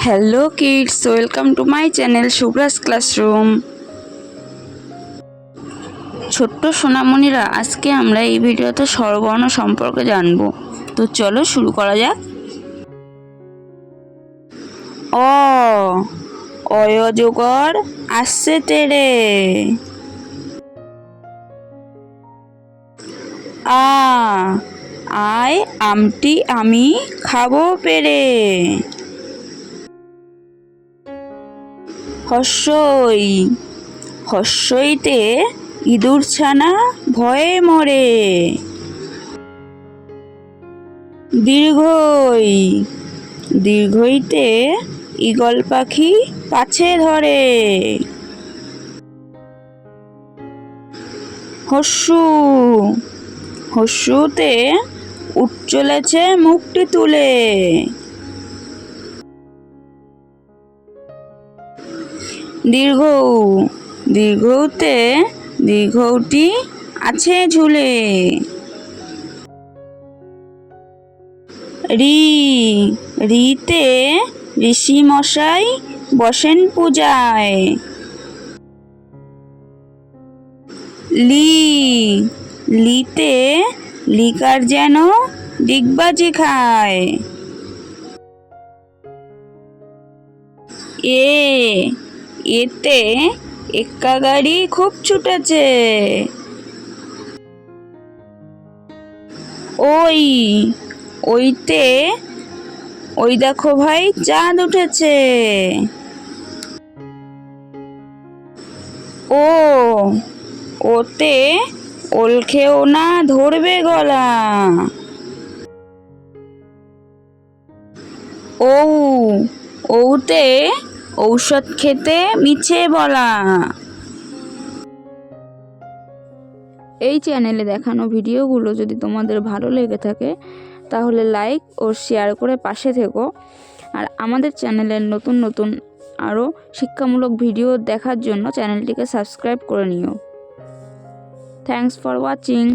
Hello kids, welcome to my channel Shubhra's classroom. ছোট্ট সোনামণিরা, আজকে আমরা এই ভিডিওতে স্বরবর্ণ সম্পর্কে জানব। তো চলো শুরু করা যাক। অ অয়যোগর আসছে তেরে। আ আয় আমটি আমি খাবো পেরে। হস্যই হস্যইতে ইঁদুর ছানা ভয়ে মরে। দীর্ঘই দীর্ঘইতে ঈগল পাখি পাছে ধরে। হস্যু হস্যুতে উট চলেছে মুখটি তুলে। দীর্ঘ দীর্ঘতে দীর্ঘটি আছে ঝুলে। রি রিতে ঋষি মশাই বসেন পূজায়। লি লিতে লিকার যেন ডিগবাজি খায়। এতে এক্কা গাড়ি খুব ছুটেছে। ওইতে ওই দেখো ভাই চাঁদ উঠেছে। ওতে ওল খেও না ধরবে গলা। ওতে ঔষধ খেতে মিছে বলা। এই চ্যানেলে দেখানো ভিডিওগুলো যদি তোমাদের ভালো লেগে থাকে তাহলে লাইক ও শেয়ার করে পাশে থেকো। আর আমাদের চ্যানেলের নতুন নতুন আরও শিক্ষামূলক ভিডিও দেখার জন্য চ্যানেলটিকে সাবস্ক্রাইব করে নিও। Thanks for watching.